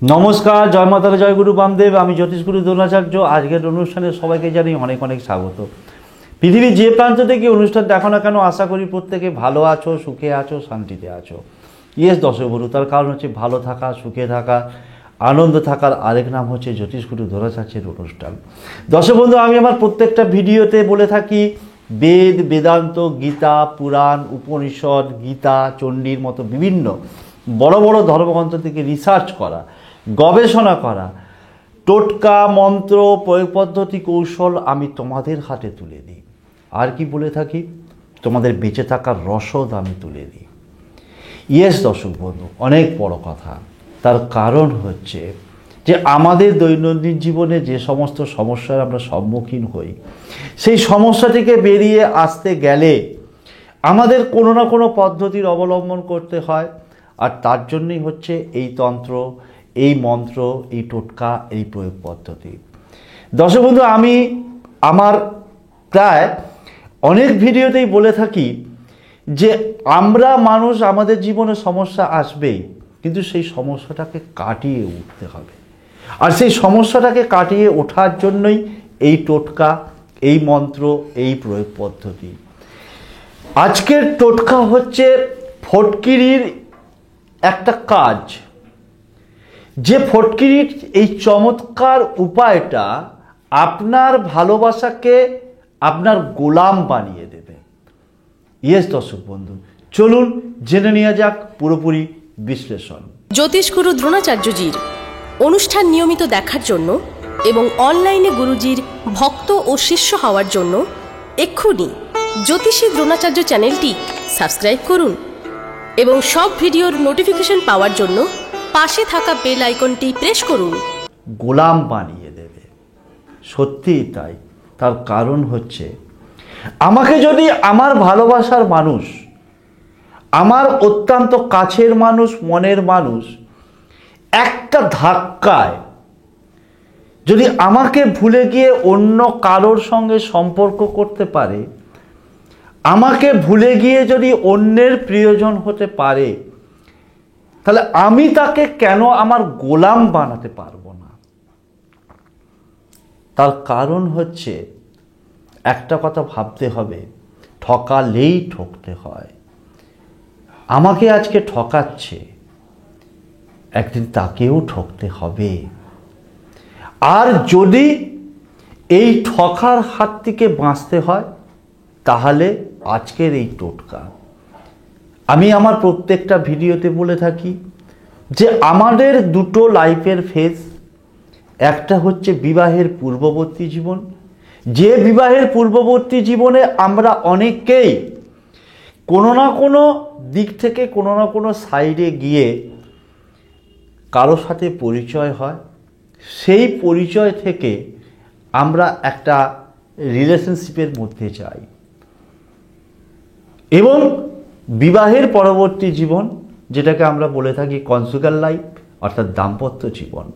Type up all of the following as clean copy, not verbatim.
নমস্কার, জয় মাতারা, জয় গুরু বামদেব। আমি জ্যোতিষগুরু দ্রোণাচার্য। আজকের অনুষ্ঠানে সবাইকে জানাই অনেক অনেক স্বাগত। পৃথিবীর যে প্রান্ত থেকে অনুষ্ঠান দেখো না কেন, আশা করি প্রত্যেকে ভালো আছো, সুখে আছো, শান্তিতে আছো। ইয়েস দর্শক বন্ধু, তার কারণ হচ্ছে ভালো থাকা, সুখে থাকা, আনন্দ থাকার আরেক নাম হচ্ছে জ্যোতিষগুরু দ্রোণাচার্যের অনুষ্ঠান। দর্শক বন্ধু, আমি আমার প্রত্যেকটা ভিডিওতে বলে থাকি বেদ, বেদান্ত, গীতা, পুরাণ, উপনিষদ, গীতা, চণ্ডীর মতো বিভিন্ন বড় বড় ধর্মগ্রন্থ থেকে রিসার্চ করা, গবেষণা করা, টোটকা, মন্ত্র, প্রয়োগ পদ্ধতি, কৌশল আমি তোমাদের হাতে তুলে দিই। আর কি বলে থাকি, তোমাদের বেঁচে থাকার রসদ আমি তুলে দিই। ইয়েস দর্শক বন্ধু, অনেক বড় কথা। তার কারণ হচ্ছে যে আমাদের দৈনন্দিন জীবনে যে সমস্ত সমস্যার আমরা সম্মুখীন হই, সেই সমস্যা থেকে বেরিয়ে আসতে গেলে আমাদের কোনো না কোনো পদ্ধতির অবলম্বন করতে হয়। আর তার জন্যই হচ্ছে এই তন্ত্র, এই মন্ত্র, এই টোটকা, এই প্রয়োগ পদ্ধতি। দর্শক বন্ধু, আমি আমার প্রায় অনেক ভিডিওতেই বলে থাকি যে আমরা মানুষ, আমাদের জীবনে সমস্যা আসবেই, কিন্তু সেই সমস্যাটাকে কাটিয়ে উঠতে হবে। আর সেই সমস্যাটাকে কাটিয়ে ওঠার জন্যই এই টোটকা, এই মন্ত্র, এই প্রয়োগ পদ্ধতি। আজকের টোটকা হচ্ছে ফটকিরির একটা কাজ, যে ফটকিরির এই চমৎকার উপায়টা আপনার ভালোবাসাকে আপনার গোলাম বানিয়ে দেবে। ইয়েস দর্শক বন্ধু, চলুন জেনে নেওয়া যাক পুরোপুরি বিশ্লেষণ। জ্যোতিষগুরু দ্রোণাচার্যজির অনুষ্ঠান নিয়মিত দেখার জন্য এবং অনলাইনে গুরুজির ভক্ত ও শিষ্য হওয়ার জন্য এক্ষুনি জ্যোতিষী দ্রোণাচার্য চ্যানেলটি সাবস্ক্রাইব করুন এবং সব ভিডিওর নোটিফিকেশন পাওয়ার জন্য পাশে থাকা বেল আইকনটি প্রেস করুন। গোলাম বানিয়ে দেবে, সত্যিই তাই। তার কারণ হচ্ছে আমাকে যদি আমার ভালোবাসার মানুষ, আমার অত্যন্ত কাছের মানুষ, মনের মানুষ একটা ধাক্কায় যদি আমাকে ভুলে গিয়ে অন্য কারোর সঙ্গে সম্পর্ক করতে পারে, আমাকে ভুলে গিয়ে যদি অন্যের প্রিয়জন হতে পারে, তাহলে আমি তাকে কেন আমার গোলাম বানাতে পারবো না? তার কারণ হচ্ছে একটা কথা ভাবতে হবে, ঠকালেই ঠকতে হয়। আমাকে আজকে ঠকাচ্ছে, একদিন তাকেও ঠকতে হবে। আর যদি এই ঠকার হাত থেকে বাঁচতে হয়, তাহলে আজকের এই টোটকা। আমি আমার প্রত্যেকটা ভিডিওতে বলে থাকি যে আমাদের দুটো লাইফের ফেজ, একটা হচ্ছে বিবাহের পূর্ববর্তী জীবন, যে বিবাহের পূর্ববর্তী জীবনে আমরা অনেকেই কোনো না কোনো দিক থেকে, কোনো না কোনো সাইডে গিয়ে কারো সাথে পরিচয় হয়। সেই পরিচয় থেকে আমরা একটা রিলেশনশিপের মধ্যে যাই, এবং বিবাহের পরবর্তী জীবন, যেটাকে আমরা বলে থাকি কনজুগাল লাইফ, অর্থাৎ দাম্পত্য জীবন।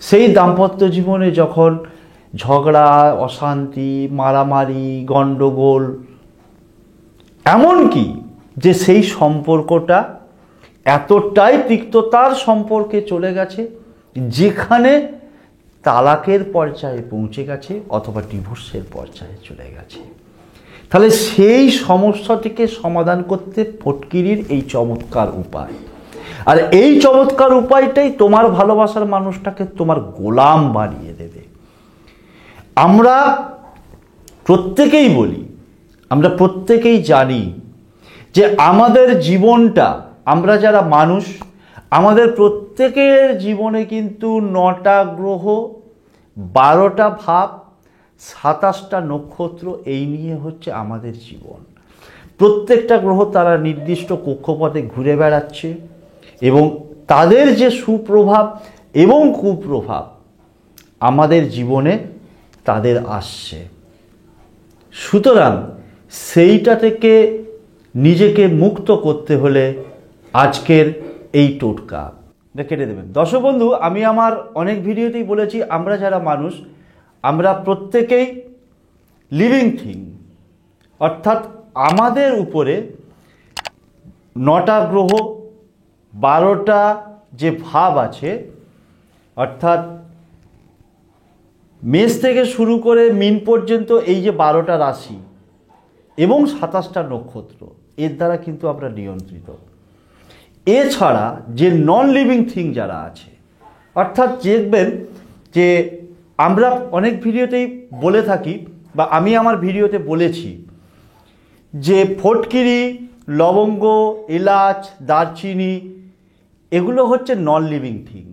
সেই দাম্পত্য জীবনে যখন ঝগড়া, অশান্তি, মারামারি, গণ্ডগোল, এমনকি যে সেই সম্পর্কটা এতটাই তিক্ততার সম্পর্কে চলে গেছে যেখানে তালাকের পর্যায়ে পৌঁছে গেছে অথবা ডিভোর্সের পর্যায়ে চলে গেছে, তাহলে সেই সমস্যাটিকে সমাধান করতে ফটকিরির এই চমৎকার উপায়। আর এই চমৎকার উপায়টাই তোমার ভালোবাসার মানুষটাকে তোমার গোলাম বানিয়ে দেবে। আমরা প্রত্যেকেই বলি, আমরা প্রত্যেকেই জানি যে আমাদের জীবনটা, আমরা যারা মানুষ, আমাদের প্রত্যেকের জীবনে কিন্তু 9টা গ্রহ, 12টা ভাব, 27টা নক্ষত্র, এই নিয়ে হচ্ছে আমাদের জীবন। প্রত্যেকটা গ্রহ তারা নির্দিষ্ট কক্ষপথে ঘুরে বেড়াচ্ছে এবং তাদের যে সুপ্রভাব এবং কুপ্রভাব আমাদের জীবনে তাদের আসছে। সুতরাং সেইটা থেকে নিজেকে মুক্ত করতে হলে আজকের এই টোটকা কেটে দেবেন। দর্শক বন্ধু, আমি আমার অনেক ভিডিওতেই বলেছি, আমরা যারা মানুষ, আমরা প্রত্যেকেই লিভিং থিং, অর্থাৎ আমাদের উপরে 9টা গ্রহ, 12টা যে ভাব আছে, অর্থাৎ মেষ থেকে শুরু করে মীন পর্যন্ত এই যে 12টা রাশি এবং 27টা নক্ষত্র, এর দ্বারা কিন্তু আমরা নিয়ন্ত্রিত। এছাড়া যে নন লিভিং থিং যারা আছে, অর্থাৎ দেখবেন যে আমরা অনেক ভিডিওতেই বলে থাকি বা আমি আমার ভিডিওতে বলেছি যে ফটকিরি, লবঙ্গ, এলাচ, দারচিনি এগুলো হচ্ছে নন লিভিং থিং,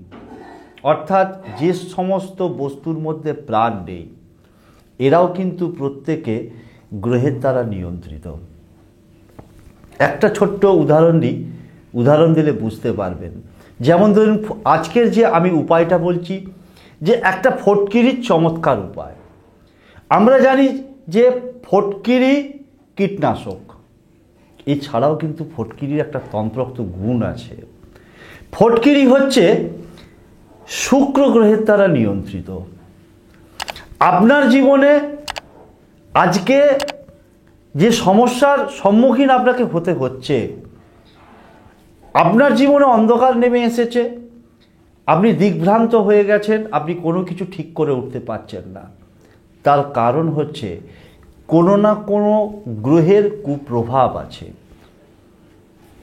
অর্থাৎ যে সমস্ত বস্তুর মধ্যে প্রাণ নেই, এরাও কিন্তু প্রত্যেকে গ্রহের দ্বারা নিয়ন্ত্রিত। একটা ছোট্ট উদাহরণ দিলে বুঝতে পারবেন। যেমন ধরুন আজকের যে আমি উপায়টা বলছি, যে একটা ফটকিরির চমৎকার উপায়। আমরা জানি যে ফটকিরি কীটনাশক, এছাড়াও কিন্তু ফটকিরির একটা তন্ত্রোক্ত গুণ আছে। ফটকিরি হচ্ছে শুক্র গ্রহের দ্বারা নিয়ন্ত্রিত। আপনার জীবনে আজকে যে সমস্যার সম্মুখীন আপনাকে হতে হচ্ছে, আপনার জীবনে অন্ধকার নেমে এসেছে, আপনি দিগ্ভ্রান্ত হয়ে গেছেন, আপনি কোনো কিছু ঠিক করে উঠতে পারছেন না, তার কারণ হচ্ছে কোনো না কোনো গ্রহের কুপ্রভাব আছে।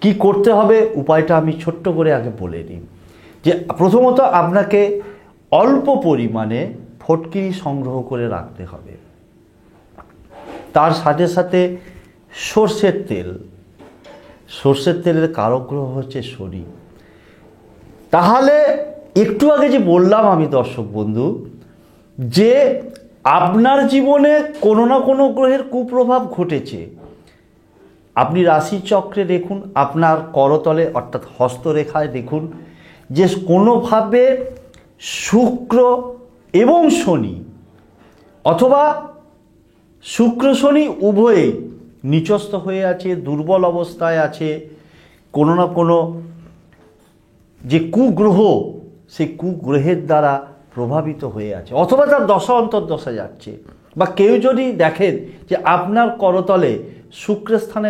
কি করতে হবে উপায়টা আমি ছোট্ট করে আগে বলে নিই। যে প্রথমত আপনাকে অল্প পরিমাণে ফটকিরি সংগ্রহ করে রাখতে হবে, তার সাথে সাথে সর্ষের তেলের কারক গ্রহ হচ্ছে শনি। তাহলে একটু আগে যে বললাম আমি দর্শক বন্ধু, যে আপনার জীবনে কোনো না কোনো গ্রহের কুপ্রভাব ঘটেছে, আপনি রাশিচক্রে দেখুন, আপনার করতলে অর্থাৎ হস্তরেখায় দেখুন যে কোনোভাবে শুক্র এবং শনি অথবা শুক্র শনি উভয়েই নিচস্থ হয়ে আছে, দুর্বল অবস্থায় আছে, কোনো না কোনো যে কুগ্রহ সেই কুগ্রহের দ্বারা প্রভাবিত হয়ে আছে, অথবা তার দশা অন্তর্দশা যাচ্ছে। বা কেউ যদি দেখেন যে আপনার করতলে শুক্রের স্থানে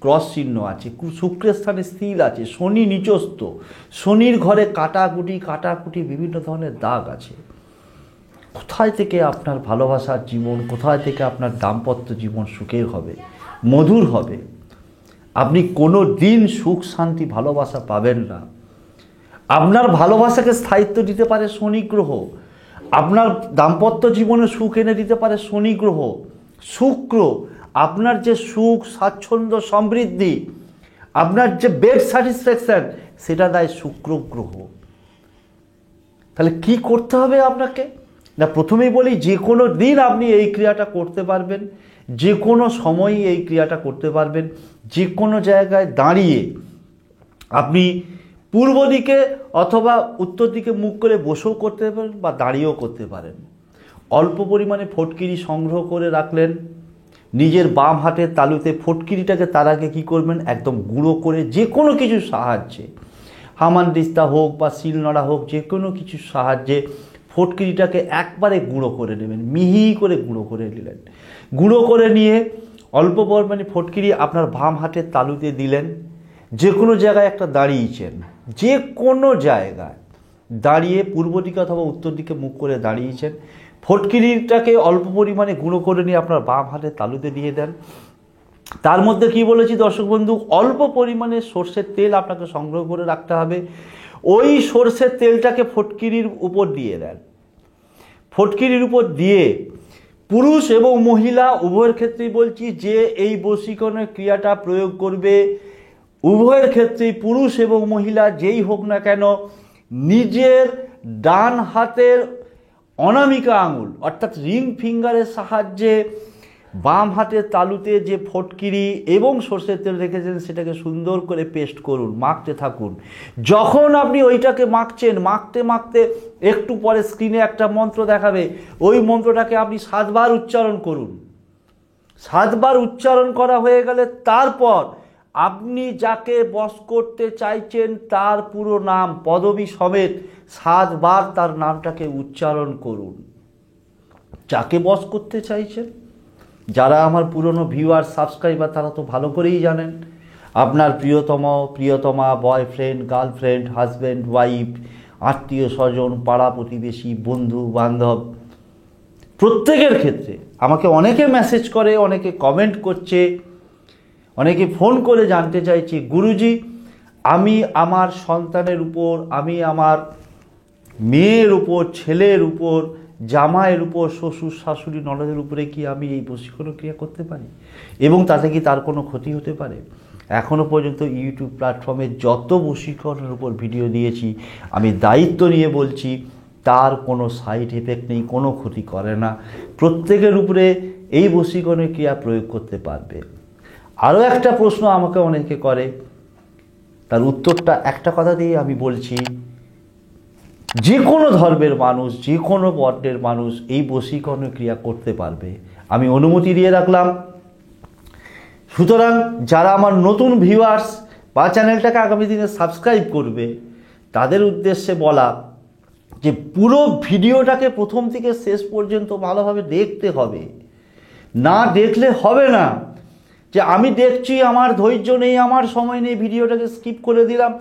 ক্রস চিহ্ন আছে, শুক্রের স্থানে স্থির আছে, শনি নিচস্থ, শনির ঘরে কাটাকুটি বিভিন্ন ধরনের দাগ আছে, কোথায় থেকে আপনার ভালোবাসার জীবন, কোথায় থেকে আপনার দাম্পত্য জীবন সুখের হবে, মধুর হবে? আপনি কোনো দিন সুখ শান্তি ভালোবাসা পাবেন না। আপনার ভালোবাসাকে স্থায়িত্ব দিতে পারে শনি গ্রহ, আপনার দাম্পত্য জীবনে সুখ এনে দিতে পারে শনি গ্রহ। শুক্র আপনার যে সুখ, স্বাচ্ছন্দ্য, সমৃদ্ধি, আপনার যে বেড স্যাটিসফ্যাকশন, সেটা দেয় শুক্র গ্রহ। তাহলে কি করতে হবে আপনাকে? না, প্রথমেই বলি যে কোনো দিন আপনি এই ক্রিয়াটা করতে পারবেন, যে কোনো সময়ই এই ক্রিয়াটা করতে পারবেন। যে কোনো জায়গায় দাঁড়িয়ে আপনি পূর্ব দিকে অথবা উত্তর দিকে মুখ করে বসেও করতে পারেন বা দাঁড়িয়েও করতে পারেন। অল্প পরিমাণে ফটকিরি সংগ্রহ করে রাখলেন, নিজের বাম হাতের তালুতে ফটকিরিটাকে তার আগে কী করবেন, একদম গুঁড়ো করে যে কোনো কিছুর সাহায্যে, হামানদিস্তা হোক বা শিলনোড়া হোক, যে কোনো কিছুর সাহায্যে ফটকিরিটাকে একবারে গুঁড়ো করে নেবেন, মিহি করে গুঁড়ো করে নিলেন। গুঁড়ো করে নিয়ে অল্প পরিমাণে ফটকিরি আপনার বাম হাতের তালুতে দিলেন। যে কোনো জায়গায় একটা দাঁড়িয়েছেন, যে কোনো জায়গায় দাঁড়িয়ে পূর্ব দিকে অথবা উত্তর দিকে মুখ করে দাঁড়িয়েছেন, ফটকিরিটাকে অল্প পরিমাণে গুঁড়ো করে নিয়ে আপনার বাম হাতের তালুতে দিয়ে দেন। তার মধ্যে কি বলেছি দর্শক বন্ধু, অল্প পরিমাণে সর্ষের তেল আপনাকে সংগ্রহ করে রাখতে হবে। ওই সর্ষের তেলটাকে ফটকিরির উপর দিয়ে দেন। ফটকিরির উপর দিয়ে পুরুষ এবং মহিলা উভয়ের ক্ষেত্রেই বলছি, যে এই বশীকরণের ক্রিয়াটা প্রয়োগ করবে, উভয়ের ক্ষেত্রেই পুরুষ এবং মহিলা যেই হোক না কেন, নিজের ডান হাতের অনামিকা আঙুল অর্থাৎ রিং ফিঙ্গারের সাহায্যে বাম হাতের তালুতে যে ফটকিরি এবং সর্ষের তেল রেখেছেন সেটাকে সুন্দর করে পেস্ট করুন, মাখতে থাকুন। যখন আপনি ওইটাকে মাখছেন, মাখতে মাখতে একটু পরে স্ক্রিনে একটা মন্ত্র দেখাবে, ওই মন্ত্রটাকে আপনি 7 বার উচ্চারণ করুন। 7 বার উচ্চারণ করা হয়ে গেলে তারপর আপনি যাকে বশ করতে চাইছেন তার পুরো নাম পদবী সমেত 7 বার তার নামটাকে উচ্চারণ করুন। যাকে বশ করতে চাইছেন, যারা আমার পুরনো ভিউয়ার সাবস্ক্রাইবার তারা তো ভালো করেই জানেন, আপনার প্রিয়তমা, বয়ফ্রেন্ড, গার্লফ্রেন্ড, হাজব্যান্ড, ওয়াইফ, আত্মীয় স্বজন, পাড়া প্রতিবেশী, বন্ধু বান্ধব, প্রত্যেকের ক্ষেত্রে আমাকে অনেকে মেসেজ করে, অনেকে কমেন্ট করছে, অনেকে ফোন করে জানতে চাইছে, গুরুজি আমি আমার সন্তানের উপর, আমি আমার মেয়ের উপর, ছেলের উপর, জামাইয়ের উপর, শ্বশুর শাশুড়ি ননদের উপরে কি আমি এই বশীকরণ ক্রিয়া করতে পারি এবং তাতে কি তার কোনো ক্ষতি হতে পারে? এখনও পর্যন্ত ইউটিউব প্ল্যাটফর্মে যত বশীকরণের উপর ভিডিও দিয়েছি আমি দায়িত্ব নিয়ে বলছি তার কোনো সাইড এফেক্ট নেই, কোনো ক্ষতি করে না, প্রত্যেকের উপরে এই বশীকরণের ক্রিয়া প্রয়োগ করতে পারবে। আরও একটা প্রশ্ন আমাকে অনেকে করে, তার উত্তরটা একটা কথা দিয়ে আমি বলছি, যে কোনো ধর্মের মানুষ, যে কোনো বর্ণের মানুষ এই বশীকরণের ক্রিয়া করতে পারবে, আমি অনুমতি দিয়ে রাখলাম। সুতরাং যারা আমার নতুন ভিউয়ার্স বা চ্যানেলটাকে আগামী দিনে সাবস্ক্রাইব করবে তাদের উদ্দেশ্যে বলা যে পুরো ভিডিওটাকে প্রথম থেকে শেষ পর্যন্ত ভালোভাবে দেখতে হবে, না দেখলে হবে না। যে আমি দেখছি, আমার ধৈর্য নেই, আমার সময় নেই, ভিডিওটাকে স্কিপ করে দিলাম,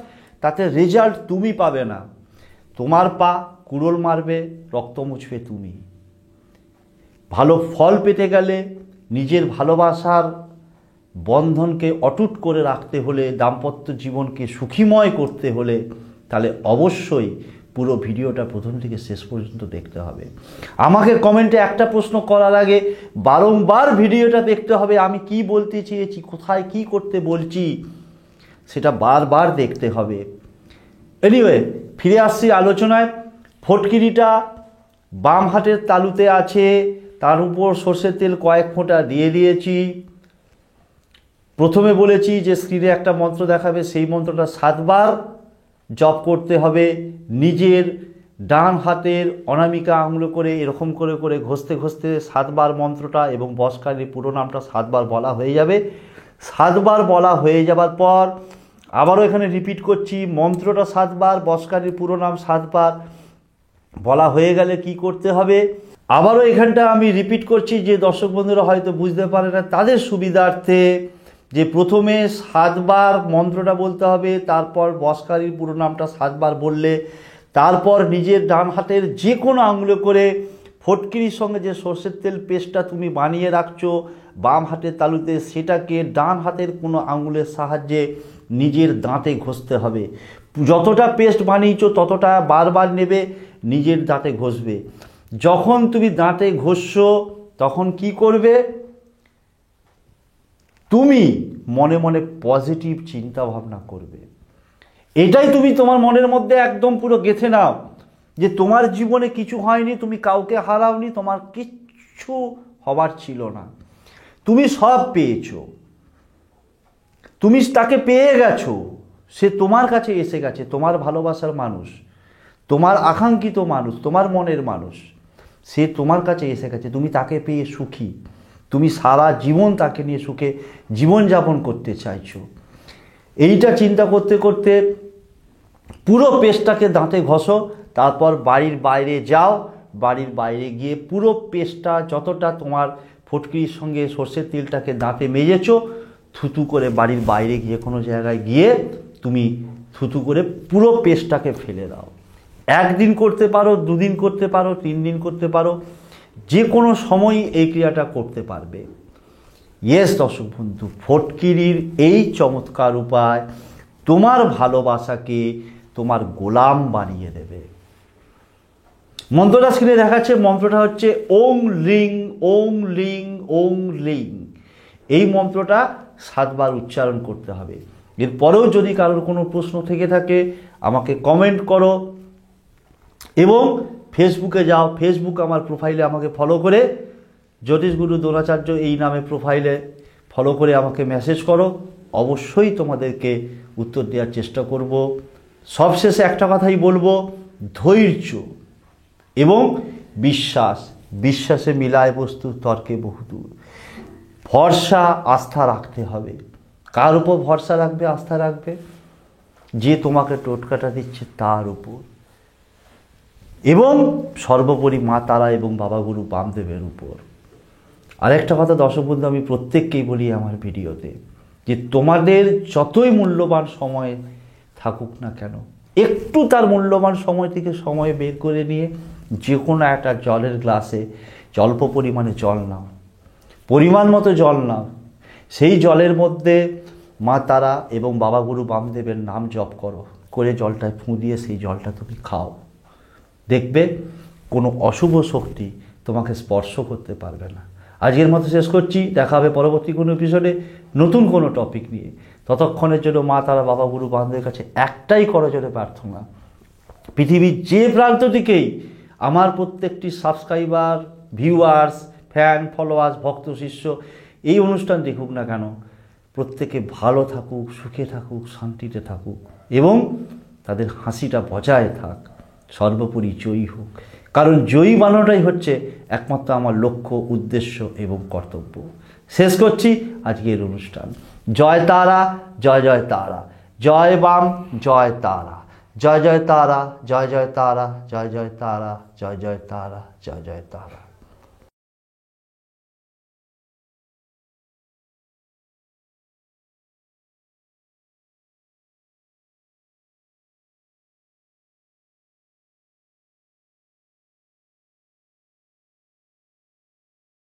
তাতে রেজাল্ট তুমি পাবে না। তোমার পা কুড়োল মারবে, রক্ত মুছবে তুমি। ভালো ফল পেতে গেলে, নিজের ভালোবাসার বন্ধনকে অটুট করে রাখতে হলে, দাম্পত্য জীবনকে সুখীময় করতে হলে, তাহলে অবশ্যই পুরো ভিডিওটা প্রথম থেকে শেষ পর্যন্ত দেখতে হবে। আমাকে কমেন্টে একটা প্রশ্ন করার আগে বারংবার ভিডিওটা দেখতে হবে, আমি কি বলতে চেয়েছি, কোথায় কি করতে বলছি, সেটা বারবার দেখতে হবে। এনিওয়ে, ফিরে আসছি আলোচনায়। ফটকিরিটা বাম হাতের তালুতে আছে, তার উপর সর্ষের তেল কয়েক ফোঁটা দিয়ে দিয়েছি। প্রথমে বলেছি যে স্ক্রিনে একটা মন্ত্র দেখাবে, সেই মন্ত্রটা 7 বার জপ করতে হবে। নিজের ডান হাতের অনামিকা আঙুলে করে এরকম করে করে ঘষতে ঘষতে 7 বার মন্ত্রটা এবং বশকারীর পুরো নামটা 7 বার বলা হয়ে যাবে। 7 বার বলা হয়ে যাবার পর আবারও এখানে রিপিট করছি, মন্ত্রটা 7 বার, বশকারীর পুরো নাম 7 বার বলা হয়ে গেলে কি করতে হবে, আবারও এখানটা আমি রিপিট করছি, যে দর্শক বন্ধুরা হয়তো বুঝতে পারে না তাদের সুবিধার্থে, যে প্রথমে 7 বার মন্ত্রটা বলতে হবে, তারপর বশকারীর পুরো নামটা 7 বার বললে, তারপর নিজের ডান হাতের যে কোনো আঙুলে করে ফটকিরির সঙ্গে যে সর্ষের তেল পেস্টটা তুমি বানিয়ে রাখছো বাম হাতের তালুতে, সেটাকে ডান হাতের কোনো আঙুলের সাহায্যে নিজের দাঁতে ঘষতে হবে। যতটা পেস্ট বানিয়েছো ততটা বারবার নেবে, নিজের দাঁতে ঘষবে। যখন তুমি দাঁতে ঘষছো তখন কি করবে, তুমি মনে মনে পজিটিভ চিন্তা ভাবনা করবে। এটাই তুমি তোমার মনের মধ্যে একদম পুরো গেঁথে নাও, যে তোমার জীবনে কিছু হয়নি, তুমি কাউকে হারাওনি, তোমার কিচ্ছু হবার ছিল না, তুমি সব পেয়েছো, তুমি তাকে পেয়ে গেছো, সে তোমার কাছে এসে গেছে, তোমার ভালোবাসার মানুষ, তোমার আকাঙ্ক্ষিত মানুষ, তোমার মনের মানুষ, সে তোমার কাছে এসে গেছে, তুমি তাকে পেয়ে সুখী, তুমি সারা জীবন তাকে নিয়ে সুখে জীবনযাপন করতে চাইছো। এইটা চিন্তা করতে করতে পুরো পেস্টটাকে দাঁতে ঘষো, তারপর বাড়ির বাইরে যাও, বাড়ির বাইরে গিয়ে পুরো পেস্টটা যতটা তোমার ফটকিরির সঙ্গে সর্ষের তেলটাকে দাঁতে মেজেছো, থুতু করে বাড়ির বাইরে গিয়ে কোনো জায়গায় গিয়ে তুমি থুতু করে পুরো পেস্টটাকে ফেলে দাও। 1 দিন করতে পারো, 2 দিন করতে পারো, 3 দিন করতে পারো, যে কোনো সময়ই এই ক্রিয়াটা করতে পারবে। ইয়েস দর্শক বন্ধু, ফটকিরির এই চমৎকার উপায় তোমার ভালোবাসাকে তোমার গোলাম বানিয়ে দেবে। মন্ত্রটা স্ক্রিনে দেখাচ্ছে, মন্ত্রটা হচ্ছে ওং লিং ওং লিং ওং লিং। এই মন্ত্রটা 7 বার উচ্চারণ করতে হবে। এরপরেও যদি কারোর কোনো প্রশ্ন থেকে থাকে আমাকে কমেন্ট করো, এবং ফেসবুকে যাও, ফেসবুক আমার প্রোফাইলে আমাকে ফলো করে জ্যোতিষগুরু দ্রোণাচার্য এই নামে প্রোফাইলে ফলো করে আমাকে মেসেজ করো, অবশ্যই তোমাদেরকে উত্তর দেওয়ার চেষ্টা করব। সবশেষে একটা কথাই বলবো, ধৈর্য এবং বিশ্বাস, বিশ্বাসে মিলায় বস্তু তর্কে বহুদূর। ভরসা আস্থা রাখতে হবে। কার উপর ভরসা রাখবে, আস্থা রাখবে? যে তোমাকে টোটকাটা দিচ্ছে তার উপর, এবং সর্বোপরি মা তারা এবং বাবা গুরু বামদেবের উপর। আরেকটা কথা দর্শক বন্ধু আমি প্রত্যেককেই বলি আমার ভিডিওতে, যে তোমাদের যতই মূল্যবান সময় থাকুক না কেন, একটু তার মূল্যবান সময় থেকে সময় বের করে নিয়ে যে কোনো একটা জলের গ্লাসে অল্প পরিমাণে জল নাও, পরিমাণ মতো জল নাও, সেই জলের মধ্যে মা তারা এবং বাবা গুরু বামদেবের নাম জপ করো, করে জলটায় ফুঁ দিয়ে সেই জলটা তুমি খাও। দেখবে কোনো অশুভ শক্তি তোমাকে স্পর্শ করতে পারবে না। আজকের মতো শেষ করছি, দেখা হবে পরবর্তী কোনো এপিসোডে নতুন কোনো টপিক নিয়ে। ততক্ষণের জন্য মা তারা বাবা গুরু বামদেবের কাছে একটাই করজোড়ে প্রার্থনা, পৃথিবীর যে প্রান্ত থেকেই আমার প্রত্যেকটি সাবস্ক্রাইবার, ভিউয়ার্স, ফ্যান, ফলোয়ার্স, ভক্ত, শিষ্য এই অনুষ্ঠান দেখুক না কেন, প্রত্যেকে ভালো থাকুক, সুখে থাকুক, শান্তিতে থাকুক এবং তাদের হাসিটা বজায় থাক, সর্বোপরি জয়ী হোক। কারণ জয়ী বানানোটাই হচ্ছে একমাত্র আমার লক্ষ্য, উদ্দেশ্য এবং কর্তব্য। শেষ করছি আজকের অনুষ্ঠান। জয় তারা, জয় জয় তারা, জয় বাম, জয় তারা, জয় জয় তারা, জয় জয় তারা, জয় জয় তারা, জয় জয় তারা, জয় জয় তারা।